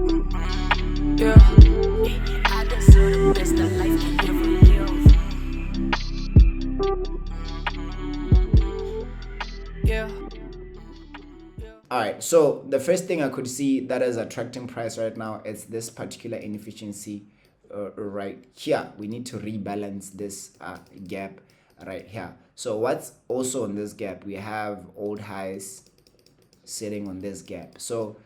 Yeah. I deserve the best that life can ever give. Yeah. All right, so the first thing I could see that is attracting price right now is this particular inefficiency right here. We need to rebalance this gap right here. So what's also on this gap? We have old highs sitting on this gap. So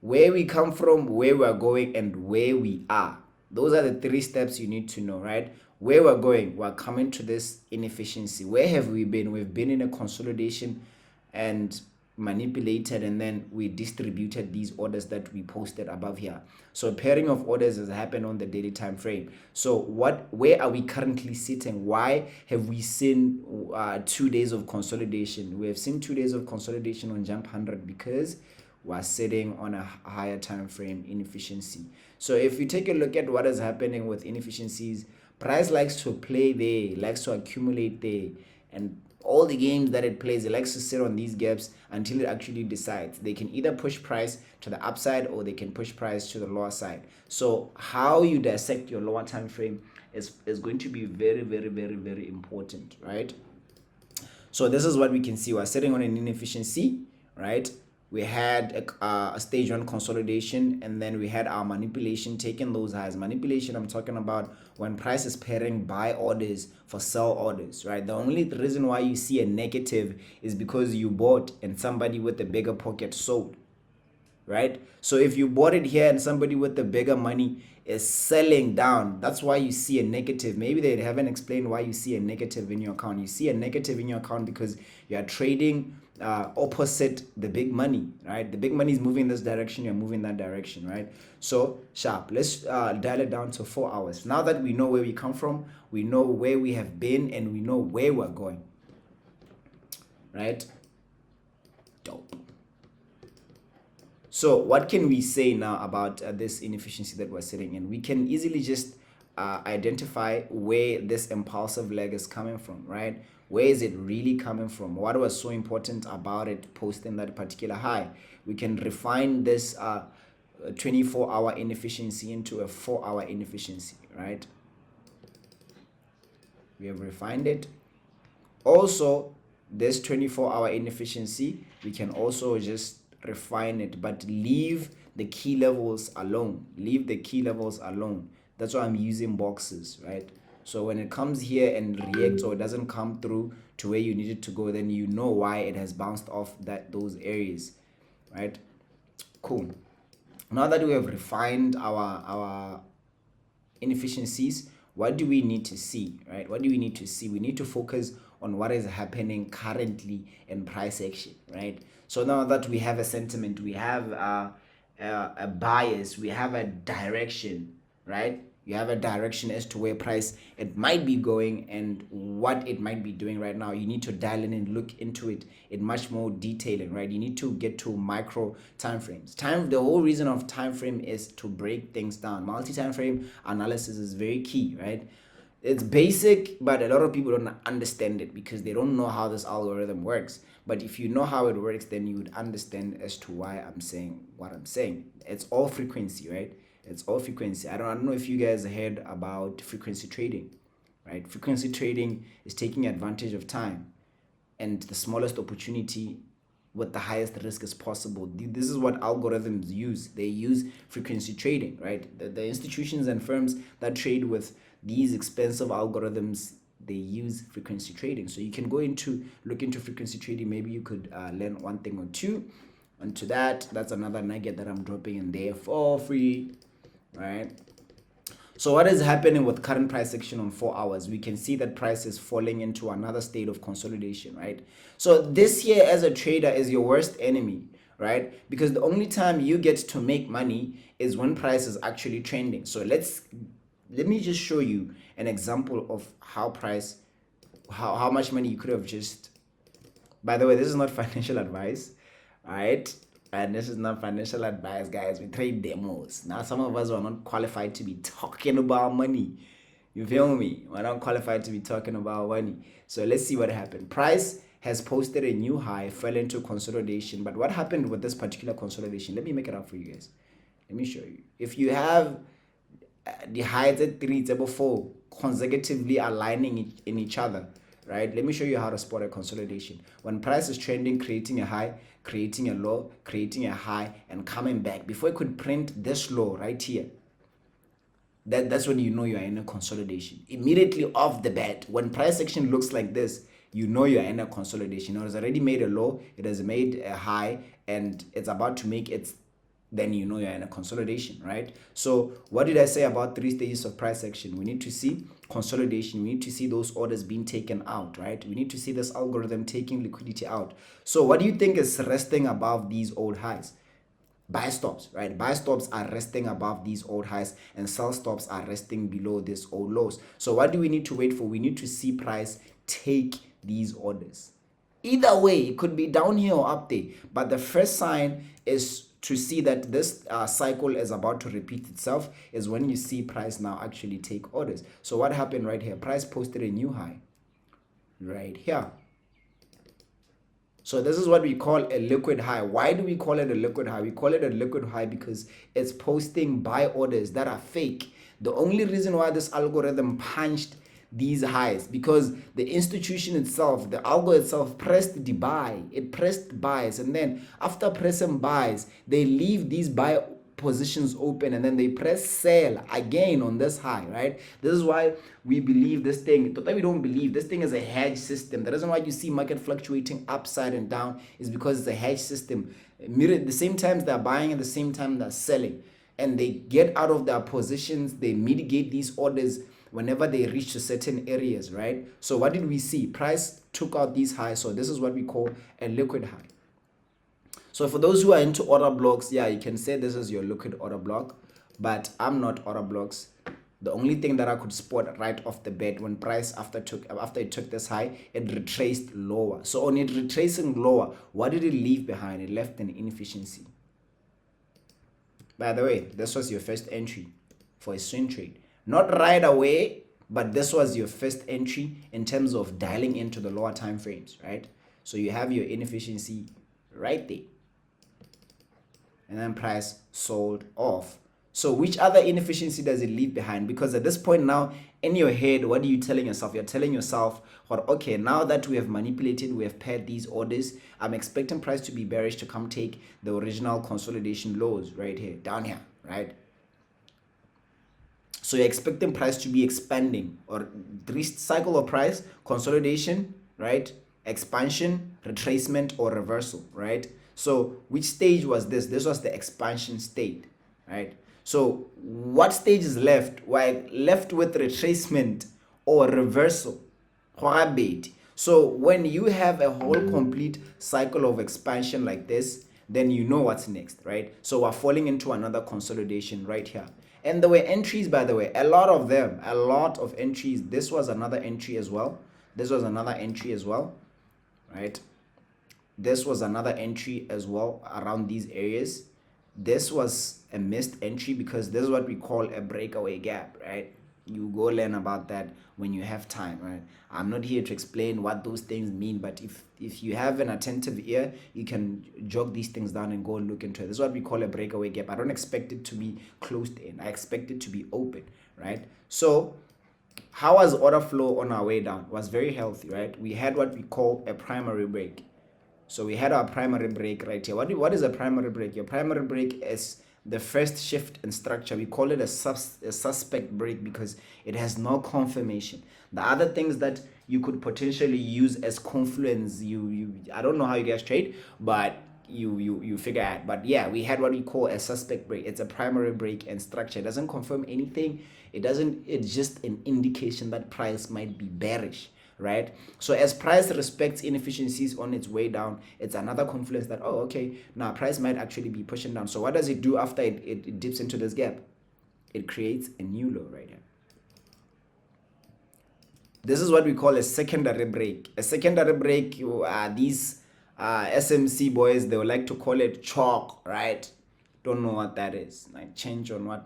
where we come from, where we're going, and where we are. Those are the three steps you need to know, right? Where we're going, we're coming to this inefficiency. Where have we been? We've been in a consolidation and manipulated, and then we distributed these orders that we posted above here. So pairing of orders has happened on the daily time frame. So where are we currently sitting? Why have we seen 2 days of consolidation? We have seen 2 days of consolidation on jump 100 because we're sitting on a higher time frame inefficiency. So if you take a look at what is happening with inefficiencies, price likes to play there, likes to accumulate there, and all the games that it plays, it likes to sit on these gaps until it actually decides. They can either push price to the upside or they can push price to the lower side. So how you dissect your lower time frame is going to be very, very, very, very important, right? So this is what we can see. We're sitting on an inefficiency, right? We had a stage one consolidation, and then we had our manipulation taking those highs. Manipulation, I'm talking about when price is pairing buy orders for sell orders, right? The only reason why you see a negative is because you bought and somebody with a bigger pocket sold, right? So if you bought it here and somebody with the bigger money is selling down, that's why you see a negative. Maybe they haven't explained why you see a negative in your account. You see a negative in your account because you are trading opposite the big money, right? The big money is moving this direction, you're moving that direction, right? So sharp. Let's dial it down to 4 hours. Now that we know where we come from, we know where we have been, and we know where we're going, right? Dope. So what can we say now about this inefficiency that we're sitting in? We can easily just identify where this impulsive leg is coming from, right? Where is it really coming from? What was so important about it posting that particular high? We can refine this 24-hour inefficiency into a 4-hour inefficiency, right? We have refined it. Also, this 24-hour inefficiency, we can also just refine it, but leave the key levels alone. Leave the key levels alone. That's why I'm using boxes, right? So when it comes here and reacts or it doesn't come through to where you need it to go, then you know why it has bounced off those areas, right? Cool. Now that we have refined our inefficiencies, what do we need to see, right? What do we need to see? We need to focus on what is happening currently in price action, right? So now that we have a sentiment, we have a bias, we have a direction, right? You have a direction as to where price it might be going and what it might be doing right now. You need to dial in and look into it in much more detailing, right? You need to get to micro time frames. The whole reason of time frame is to break things down. Multi-time frame analysis is very key, right? It's basic, but a lot of people don't understand it because they don't know how this algorithm works. But if you know how it works, then you would understand as to why I'm saying what I'm saying. It's all frequency, right? It's all frequency. I don't know if you guys heard about frequency trading, right? Frequency trading is taking advantage of time and the smallest opportunity with the highest risk as possible. This is what algorithms use. They use frequency trading, right? The institutions and firms that trade with these expensive algorithms, they use frequency trading. So you can look into frequency trading. Maybe you could learn one thing or two. And to that's another nugget that I'm dropping in there for free, right? So what is happening with current price action on 4 hours? We can see that price is falling into another state of consolidation, right? So this here as a trader is your worst enemy, right? Because the only time you get to make money is when price is actually trending. So let me just show you an example of how much money you could have just. By the way, this is not financial advice, right? And this is not financial advice, guys. We trade demos. Now, some of us are not qualified to be talking about money. You feel me? We're not qualified to be talking about money. So let's see what happened. Price has posted a new high, fell into consolidation. But what happened with this particular consolidation? Let me make it up for you guys. Let me show you. If you have the highs at 3, table 4 consecutively aligning in each other, right? Let me show you how to spot a consolidation. When price is trending, creating a high, creating a low, creating a high, and coming back, before it could print this low right here, that's when you know you are in a consolidation. Immediately off the bat, when price action looks like this, you know you are in a consolidation. It has already made a low, it has made a high, and it's about to make its, then you know you're in a consolidation, right? So what did I say about 3 stages of price action? We need to see consolidation. We need to see those orders being taken out, right? We need to see this algorithm taking liquidity out. So what do you think is resting above these old highs? Buy stops, right? Buy stops are resting above these old highs, and sell stops are resting below these old lows. So what do we need to wait for? We need to see price take these orders. Either way, it could be down here or up there, but the first sign is to see that this cycle is about to repeat itself is when you see price now actually take orders. So what happened right here? Price posted a new high right here. So this is what we call a liquid high. Why do we call it a liquid high? We call it a liquid high because it's posting buy orders that are fake. The only reason why this algorithm punched these highs, because the institution itself, the algo itself, pressed the buy. It pressed buys, and then after pressing buys, they leave these buy positions open, and then they press sell again on this high, right? This is why we believe this thing, we don't believe this thing is a hedge system. The reason why you see market fluctuating upside and down is because it's a hedge system. At the same time they're buying, at the same time they're selling, and they get out of their positions, they mitigate these orders whenever they reach to certain areas, right? So what did we see? Price took out these highs. So this is what we call a liquid high. So for those who are into order blocks, yeah, you can say this is your liquid order block, but I'm not order blocks. The only thing that I could spot right off the bat, when price after it took this high, it retraced lower. So on it retracing lower, what did it leave behind? It left an inefficiency. By the way, this was your first entry for a swing trade. Not right away, but this was your first entry in terms of dialing into the lower time frames, right? So you have your inefficiency right there. And then price sold off. So which other inefficiency does it leave behind? Because at this point now, in your head, what are you telling yourself? You're telling yourself, well, okay, now that we have manipulated, we have paired these orders, I'm expecting price to be bearish to come take the original consolidation lows right here, down here, right? So you're expecting price to be expanding, or three cycle of price, consolidation, right? Expansion, retracement, or reversal, right? So which stage was this? This was the expansion state, right? So what stage is left? Well, left with retracement or reversal. So when you have a whole complete cycle of expansion like this, then you know what's next, right? So we're falling into another consolidation right here. And there were entries, by the way, a lot of entries. This was another entry as well. This was another entry as well, right? This was another entry as well around these areas. This was a missed entry because this is what we call a breakaway gap, right? You go learn about that when you have time, right? I'm not here to explain what those things mean, but if you have an attentive ear, you can jot these things down and go and look into it. This is what we call a breakaway gap. I don't expect it to be closed in. I expect it to be open, right? So how was order flow on our way down? It was very healthy, right? We had what we call a primary break. So we had our primary break right here. What is a primary break? Your primary break is the first shift in structure. We call it a suspect break because it has no confirmation. The other things that you could potentially use as confluence, I don't know how you guys trade, but you figure out. But yeah, we had what we call a suspect break. It's a primary break and structure. It doesn't confirm anything. It's just an indication that price might be bearish, right? So as price respects inefficiencies on its way down, it's another confluence that, oh, okay, now price might actually be pushing down. So what does it do after it dips into this gap? It creates a new low right here. This is what we call a secondary break. A secondary break, these SMC boys, they would like to call it chalk, right? Don't know what that is. Like change on what.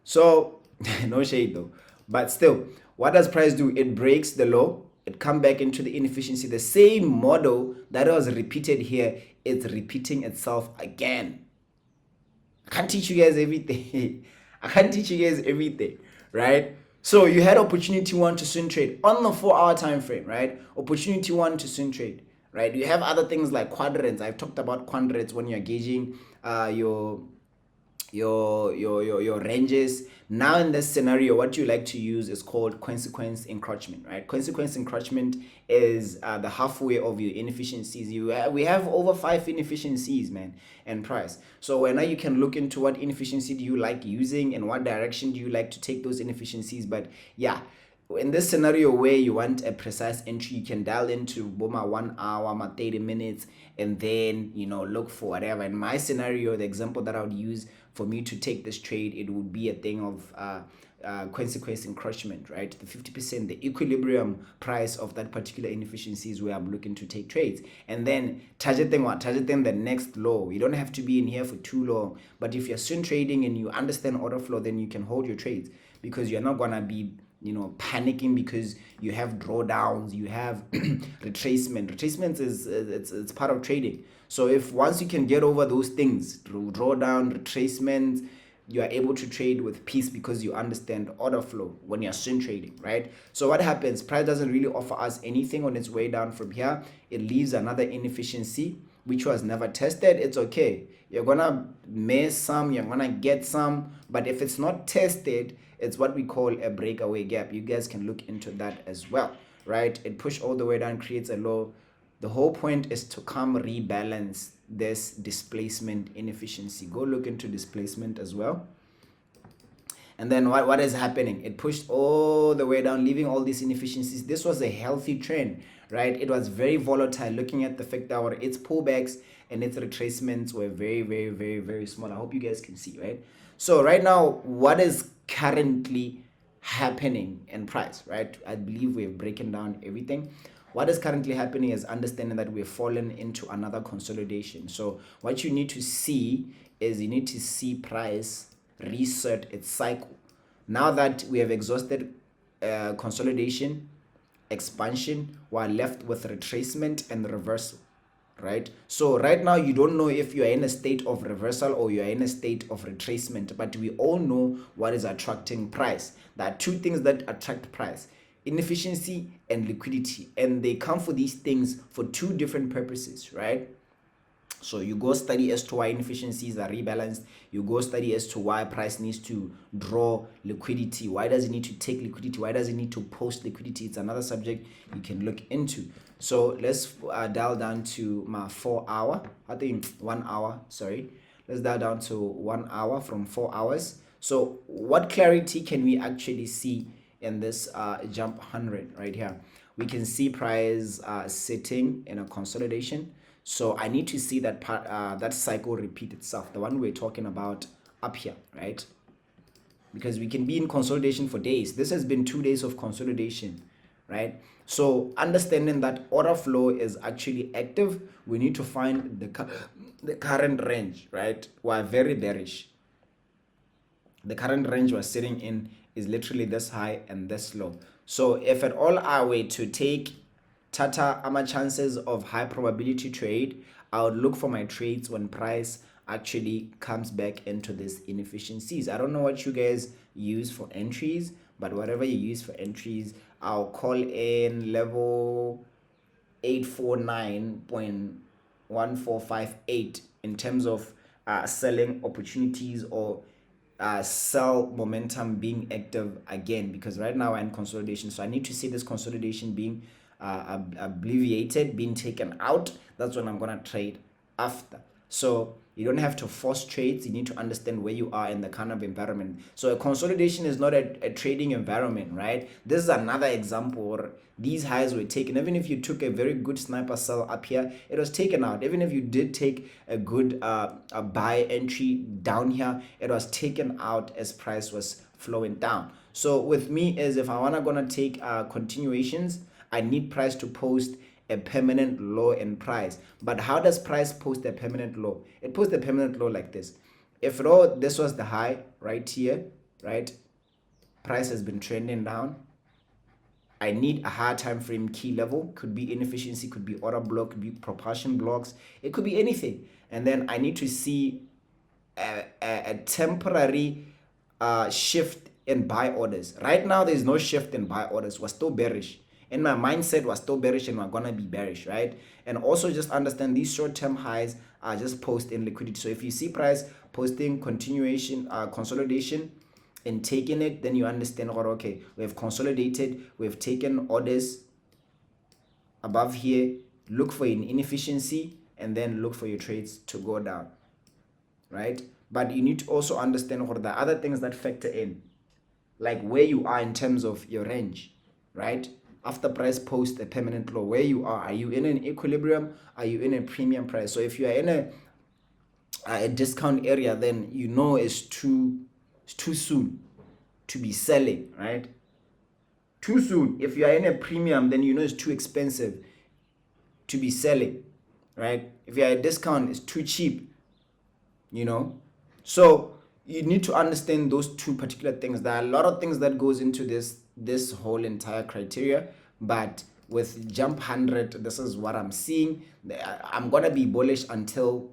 So no shade though, but still, what does price do? It breaks the low, it come back into the inefficiency. The same model that was repeated here, it's repeating itself again. I can't teach you guys everything. I can't teach you guys everything, right? So you had opportunity one to swing trade on the 4-hour time frame, right? Opportunity one to swing trade, right? You have other things like quadrants. I've talked about quadrants when you're gauging your ranges. Now in this scenario, what you like to use is called consequence encroachment, right? Consequence encroachment is the halfway of your inefficiencies. We have over 5 inefficiencies, man, and price. So now you can look into what inefficiency do you like using and what direction do you like to take those inefficiencies. But yeah, in this scenario where you want a precise entry, you can dial into Boma 1 hour, my 30 minutes, and then look for whatever. In my scenario, the example that I would use for me to take this trade, it would be a thing of consequence encroachment, right? The 50%, the equilibrium price of that particular inefficiency is where I'm looking to take trades. And then targeting the next low. You don't have to be in here for too long, but if you're swing trading and you understand order flow, then you can hold your trades, because you're not gonna be panicking because you have drawdowns, you have retracement is it's part of trading. So if once you can get over those things, drawdown, retracement, you are able to trade with peace because you understand order flow when you're swing trading, right? So what happens? Price doesn't really offer us anything on its way down from here. It leaves another inefficiency which was never tested. It's okay. You're gonna miss some, you're gonna get some, but if it's not tested, it's what we call a breakaway gap. You guys can look into that as well, right? It pushed all the way down, creates a low. The whole point is to come rebalance this displacement inefficiency. Go look into displacement as well. And then what is happening? It pushed all the way down, leaving all these inefficiencies. This was a healthy trend, right? It was very volatile, looking at the fact that its pullbacks and its retracements were very, very, very, very small. I hope you guys can see, right? So right now, what is currently happening in price, right? I believe we've broken down everything. What is currently happening is understanding that we've fallen into another consolidation. So what you need to see is you need to see price reset its cycle. Now that we have exhausted consolidation, expansion, we're left with retracement and reversal, right? So right now you don't know if you're in a state of reversal or you're in a state of retracement, but we all know what is attracting price. There are two things that attract price: inefficiency and liquidity, and they come for these things for two different purposes, right? So you go study as to why inefficiencies are rebalanced. You go study as to why price needs to draw liquidity. Why does it need to take liquidity? Why does it need to post liquidity? It's another subject you can look into. So let's dial down to my 4 hour. I think 1 hour, sorry. Let's dial down to 1 hour from 4 hours. So what clarity can we actually see in this jump 100 right here? We can see price sitting in a consolidation. So I need to see that part, that cycle repeat itself, the one we're talking about up here, right? Because we can be in consolidation for days. This has been 2 days of consolidation, right? So understanding that order flow is actually active, we need to find the current range, right? We're very bearish. The current range we're sitting in is literally this high and this low. So if at all I were to take Tata ama chances of high probability trade, I would look for my trades when price actually comes back into these inefficiencies. I don't know what you guys use for entries, but whatever you use for entries, I'll call in level 849.1458 in terms of selling opportunities or sell momentum being active again, because right now I'm in consolidation. So I need to see this consolidation being obliviated, being taken out. That's when I'm gonna trade after. So you don't have to force trades. You need to understand where you are in the kind of environment. So a consolidation is not a trading environment, right? This is another example. These highs were taken. Even if you took a very good sniper sell up here, it was taken out. Even if you did take a good a buy entry down here, it was taken out as price was flowing down. So with me is, if I wanna gonna take continuations, I need price to post a permanent low in price. But how does price post a permanent low? It posts a permanent low like this. If at all this was the high right here, right? Price has been trending down. I need a higher time frame key level. Could be inefficiency, could be order block, could be propulsion blocks. It could be anything. And then I need to see a temporary shift in buy orders. Right now, there's no shift in buy orders. We're still bearish. In my mindset, we're still bearish and we're gonna be bearish, right? And also just understand these short-term highs are just post in liquidity. So if you see price posting continuation, consolidation, and taking it, then you understand, or okay, we have consolidated, we've taken orders above here, look for an inefficiency, and then look for your trades to go down, right? But you need to also understand what the other things that factor in, like where you are in terms of your range, right? After price post a permanent low, where you are you in an equilibrium? Are you in a premium price? So if you are in a discount area, then you know it's too soon to be selling, right? Too soon. If you are in a premium, then you know it's too expensive to be selling, right? If you are a discount, it's too cheap, you know. So you need to understand those two particular things. There are a lot of things that goes into this whole entire criteria, but with jump 100, this is what I'm seeing. I'm gonna be bullish until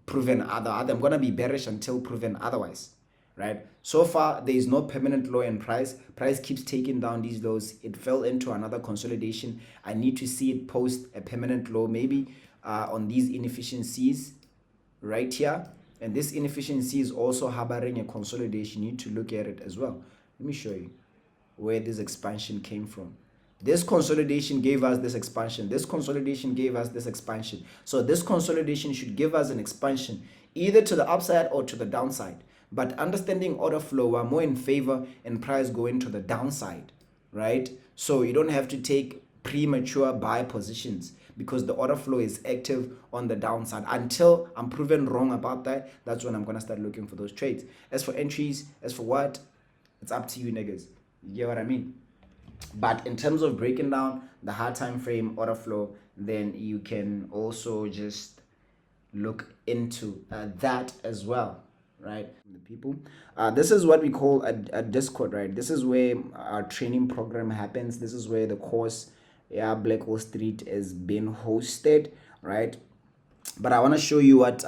proven I'm gonna be bearish until proven otherwise, right? So far there is no permanent low in price keeps taking down these lows. It fell into another consolidation. I need to see it post a permanent low, maybe on these inefficiencies right here, and this inefficiency is also harboring a consolidation. You need to look at it as well. Let me show you where this expansion came from. This consolidation gave us this expansion. This consolidation gave us this expansion. So this consolidation should give us an expansion either to the upside or to the downside. But understanding order flow, we're more in favor in price going to the downside, right? So you don't have to take premature buy positions because the order flow is active on the downside. Until I'm proven wrong about that, that's when I'm going to start looking for those trades. As for entries, as for what, it's up to you niggas. You get what I mean? But in terms of breaking down the high time frame order flow, then you can also just look into that as well, right? The people, this is what we call a Discord, right? This is where our training program happens. This is where the course, Black Wall Street, is being hosted, right? But I want to show you what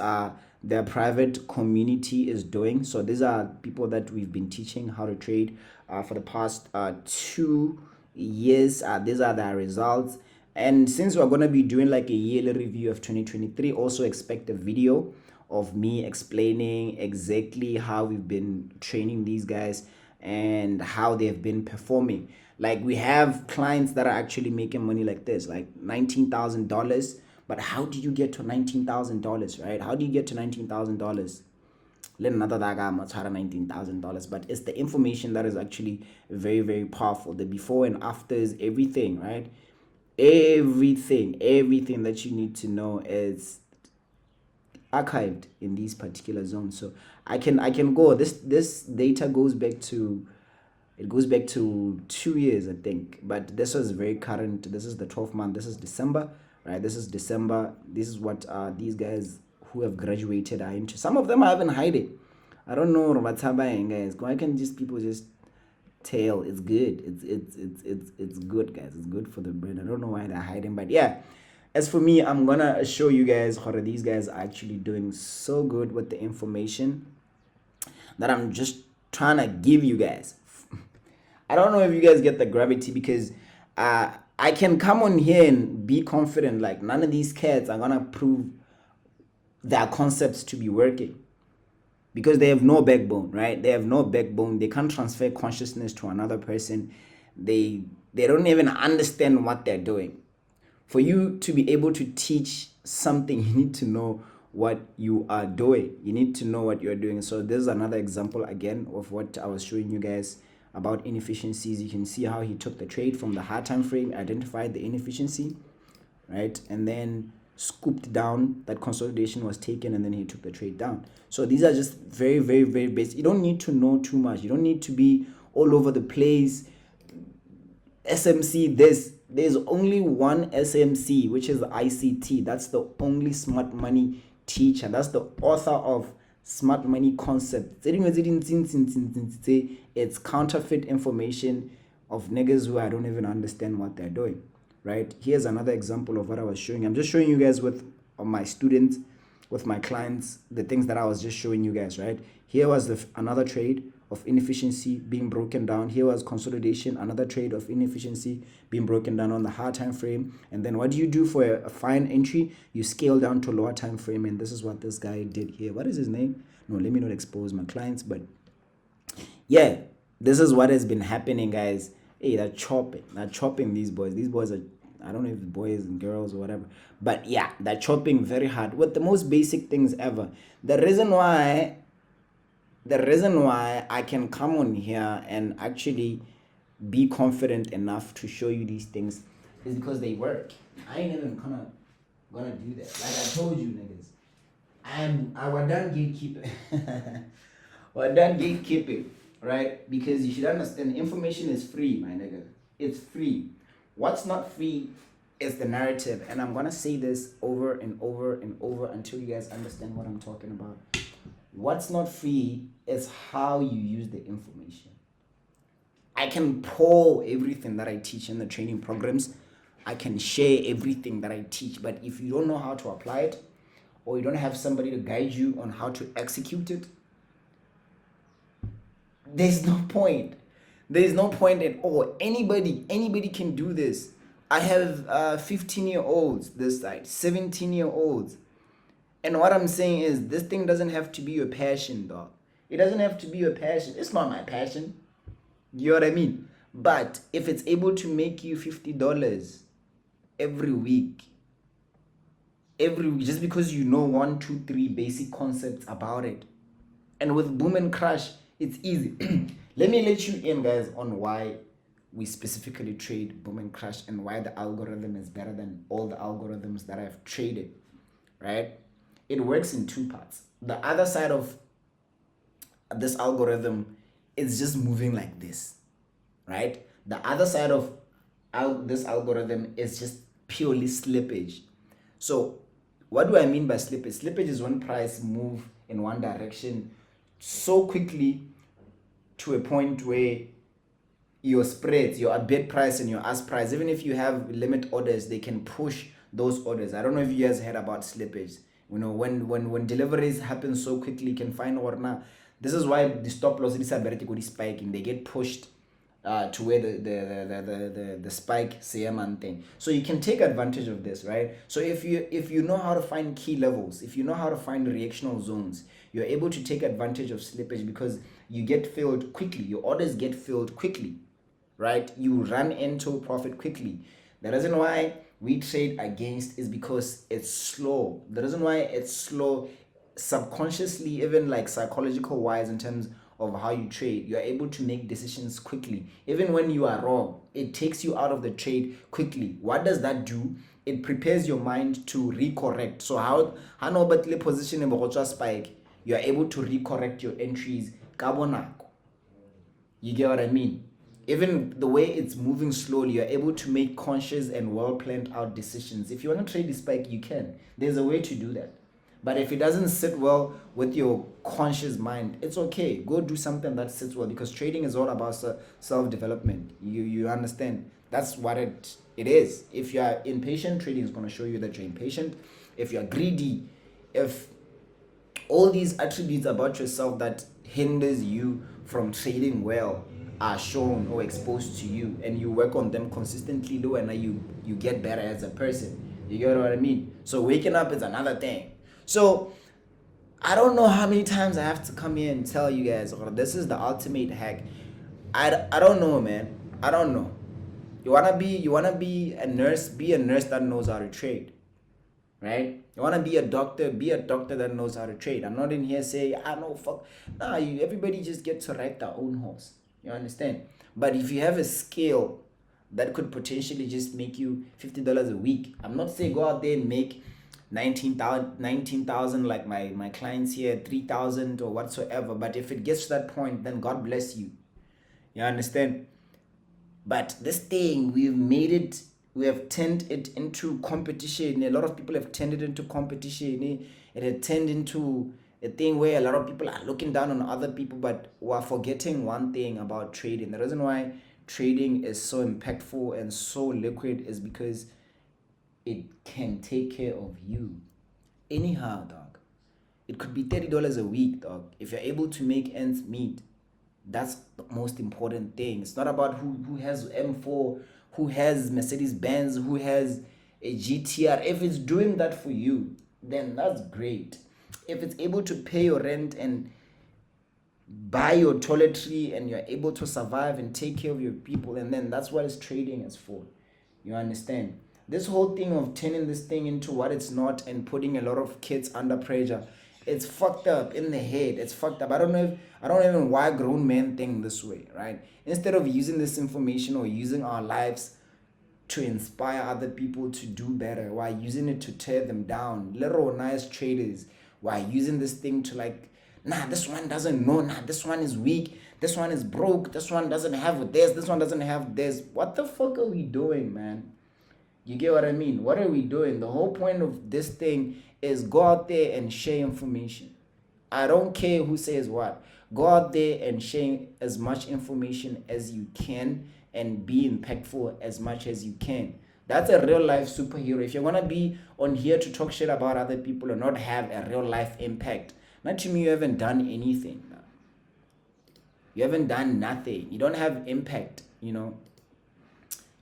their private community is doing. So these are people that we've been teaching how to trade for the past 2 years. These are their results. And since we're going to be doing like a yearly review of 2023, also expect a video of me explaining exactly how we've been training these guys and how they've been performing. Like we have clients that are actually making money like this, like $19,000. But how do you get to $19,000, right? How do you get to $19,000? Let another guy $19,000, but it's the information that is actually very, very powerful. The before and afters, everything, right? Everything that you need to know is archived in these particular zones. So I can go. This data goes back to 2 years, I think. But this was very current. This is the 12th month. This is December. Right, this is December. This is what these guys who have graduated are into. Some of them are even hiding. I don't know what's happening, guys. Why can't people just tell? It's good. It's good, guys. It's good for the brain. I don't know why they're hiding, but yeah. As for me, I'm gonna show you guys how these guys are actually doing so good with the information that I'm just trying to give you guys. I don't know if you guys get the gravity, because I can come on here and be confident like none of these cats are gonna prove their concepts to be working, because they have no backbone, right? They have no backbone. They can't transfer consciousness to another person. They don't even understand what they're doing. For you to be able to teach something, you need to know what you are doing. You need to know what you're doing. So this is another example again of what I was showing you guys about inefficiencies. You can see how he took the trade from the high time frame, identified the inefficiency, right, and then scooped down. That consolidation was taken, and then he took the trade down. So these are just very, very, very basic. You don't need to know too much. You don't need to be all over the place. SMC this. There's only one SMC, which is ICT. That's the only smart money teacher. That's the author of smart money concept. It's counterfeit information of niggas who I don't even understand what they're doing, right? Here's another example of what I was showing. I'm just showing you guys with my students, with my clients, the things that I was just showing you guys, right? Here was another trade of inefficiency being broken down. Here was consolidation, another trade of inefficiency being broken down on the higher time frame. And then what do you do for a fine entry? You scale down to lower time frame, and this is what this guy did here. What is his name? No, let me not expose my clients, but yeah, this is what has been happening, guys. Hey, they're chopping these boys. These boys are, I don't know if boys and girls or whatever, but yeah, they're chopping very hard with the most basic things ever. The reason why I can come on here and actually be confident enough to show you these things is because they work. I ain't even gonna do that. Like I told you, niggas, we're done gatekeeping. We're done gatekeeping, right? Because you should understand, information is free, my nigga. It's free. What's not free is the narrative, and I'm gonna say this over and over and over until you guys understand what I'm talking about. What's not free is how you use the information. I can pour everything that I teach in the training programs. I can share everything that I teach, but if you don't know how to apply it, or you don't have somebody to guide you on how to execute it, there's no point. There's no point at all. Anybody can do this. I have 15-year-olds this side, 17-year-olds. And what I'm saying is, this thing doesn't have to be your passion, dog. It doesn't have to be your passion. It's not my passion. You know what I mean? But if it's able to make you $50 every week, just because you know 1, 2, 3 basic concepts about it, and with Boom and Crash, it's easy. Let me let you in, guys, on why we specifically trade Boom and Crash and why the algorithm is better than all the algorithms that I've traded, right? It works in 2 parts. The other side of this algorithm is just moving like this, right? The other side of this algorithm is just purely slippage. So what do I mean by slippage? Slippage is when price move in one direction so quickly to a point where your spreads, your bid price and your ask price, even if you have limit orders, they can push those orders. I don't know if you guys heard about slippage. You know, when deliveries happen so quickly, you can find or now. This is why the stop loss is spiking. They get pushed to where the spike CM thing. So you can take advantage of this, right? So if you know how to find key levels, if you know how to find reactional zones, you're able to take advantage of slippage because you get filled quickly. Your orders get filled quickly, right? You run into profit quickly. The reason why we trade against is because it's slow. The reason why it's slow, subconsciously, even like psychological wise, in terms of how you trade, you are able to make decisions quickly. Even when you are wrong, it takes you out of the trade quickly. What does that do? It prepares your mind to recorrect. So how no position in spike, you are able to recorrect your entries. You get what I mean? Even the way it's moving slowly, you're able to make conscious and well planned out decisions. If you want to trade the spike, you can. There's a way to do that. But if it doesn't sit well with your conscious mind, it's okay. Go do something that sits well, because trading is all about self-development. You understand? That's what it is. If you are impatient, trading is going to show you that you're impatient. If you're greedy, if all these attributes about yourself that hinders you from trading well are shown or exposed to you, and you work on them consistently, low, and you get better as a person. You get what I mean? So waking up is another thing. So I don't know how many times I have to come here and tell you guys, oh, this is the ultimate hack. I don't know, man. I don't know. You wanna be a nurse, be a nurse that knows how to trade. Right? You wanna be a doctor that knows how to trade. I'm not in here saying, no, fuck. Nah, everybody just gets to ride their own horse. You understand? But if you have a skill that could potentially just make you $50 a week, I'm not saying go out there and make 19,000 like my clients here, 3,000 or whatsoever. But if it gets to that point, then God bless you. You understand? But this thing, we have turned it into competition. A lot of people have turned it into competition. It had turned into a thing where a lot of people are looking down on other people, but we're forgetting one thing about trading. The reason why trading is so impactful and so liquid is because it can take care of you. Anyhow, dog. It could be $30 a week, dog. If you're able to make ends meet, that's the most important thing. It's not about who has M4, who has Mercedes-Benz, who has a GTR. If it's doing that for you, then that's great. If it's able to pay your rent and buy your toiletry and you're able to survive and take care of your people, and then that's what trading is for. You understand? This whole thing of turning this thing into what it's not and putting a lot of kids under pressure, it's fucked up in the head. It's fucked up. I don't even know why grown men think this way, right? Instead of using this information or using our lives to inspire other people to do better, why using it to tear them down? Little nice traders, why using this thing to like, nah, this one doesn't know, nah, this one is weak, this one is broke, this one doesn't have this one doesn't have this. What the fuck are we doing, man? You get what I mean? What are we doing? The whole point of this thing is go out there and share information. I don't care who says what. Go out there and share as much information as you can and be impactful as much as you can. That's a real life superhero. If you're gonna be on here to talk shit about other people and not have a real life impact, not to me, you haven't done anything. You haven't done nothing. You don't have impact, you know.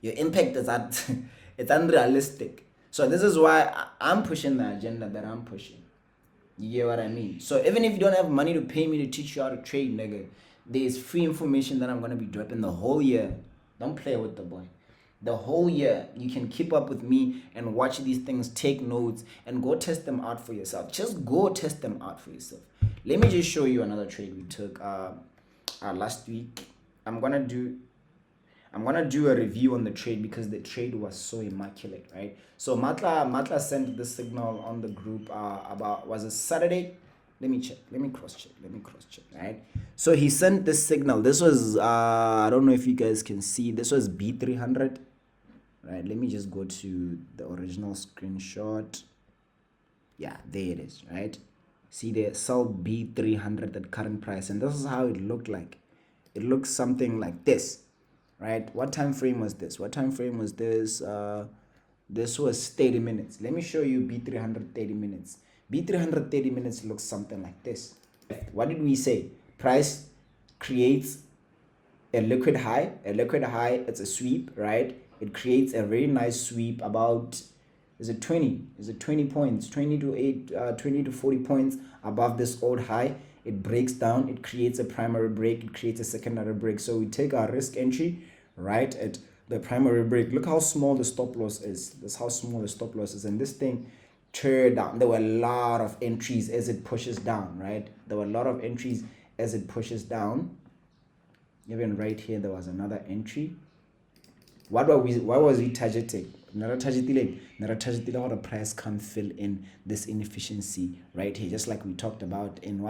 Your impact is at it's unrealistic. So this is why I'm pushing the agenda that I'm pushing. You get what I mean? So even if you don't have money to pay me to teach you how to trade, nigga, there's free information that I'm gonna be dropping the whole year. Don't play with the boy. The whole year, you can keep up with me and watch these things, take notes, and go test them out for yourself. Just go test them out for yourself. Let me just show you another trade we took last week. I'm gonna do a review on the trade because the trade was so immaculate, right? So Matla sent the signal on the group about, was it Saturday? Let me cross check, right? So he sent this signal. This was I don't know if you guys can see, this was B300, right? Let me just go to the original screenshot. Yeah, there it is, right? See, they sold B300 at current price, and this is how it looked like. It looks something like this, right? What time frame was this? This was 30 minutes. Let me show you B300 30 minutes. B300 30 minutes looks something like this. What did we say? Price creates a liquid high. A liquid high, it's a sweep, right? It creates a very nice sweep about, is it 20 points, 20 to 40 points above this old high. It breaks down, it creates a primary break, it creates a secondary break. So we take our risk entry right at the primary break. Look how small the stop loss is. That's how small the stop loss is. And this thing turned down. There were a lot of entries as it pushes down, right? There were a lot of entries as it pushes down. Even right here, there was another entry. What was we targeting? The price can fill in this inefficiency right here, just like we talked about in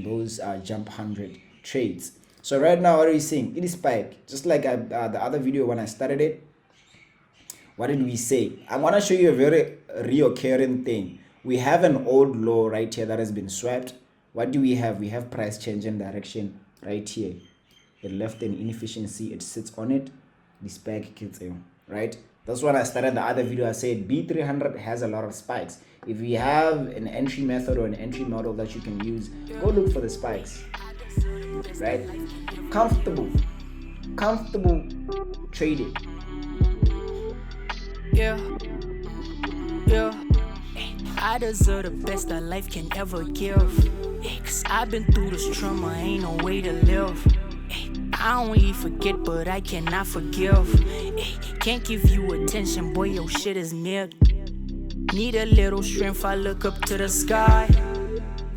those jump 100 trades. So right now, what are we seeing? It is spike, just like the other video when I started it. What did we say? I want to show you a very reoccurring thing. We have an old low right here that has been swept. What do we have? We have price changing direction right here. It left an inefficiency. It sits on it. The spike kills him, right? That's when I started the other video. I said B300 has a lot of spikes. If you have an entry method or an entry model that you can use, go look for the spikes, right? Comfortable trading. Yeah. I deserve the best that life can ever give. Cause I've been through this trauma, ain't no way to live. I only forget, but I cannot forgive. Can't give you attention, boy, your shit is mid. Need a little strength, I look up to the sky.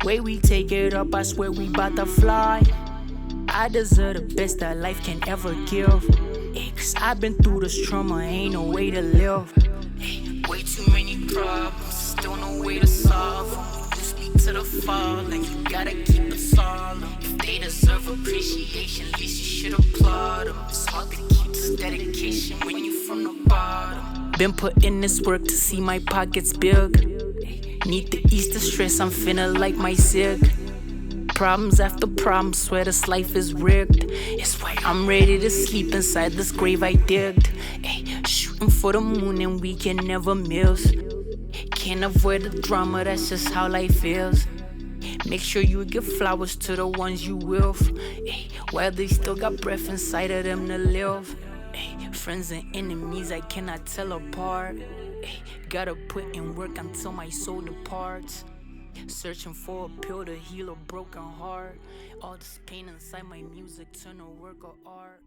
Way we take it up, I swear we bout to fly. I deserve the best that life can ever give. Cause I've been through this trauma, ain't no way to live. Way too many problems, still no way to solve them. You speak to the fall, and you gotta keep it solemn. If they deserve appreciation, at least you should applaud them. It's hard to keep this dedication when you from the bottom. Been putting this work to see my pockets big. Need the Easter stress, I'm finna like my zig. problems after problems, swear this life is rigged. It's why I'm ready to sleep inside this grave I digged. Ay, shooting for the moon and we can never miss. Can't avoid the drama, that's just how life is. Make sure you give flowers to the ones you with. Ay, while they still got breath inside of them to live. Ay, friends and enemies I cannot tell apart. Ay, gotta put in work until my soul departs. Searching for a pill to heal a broken heart. All this pain inside my music turn to work of art.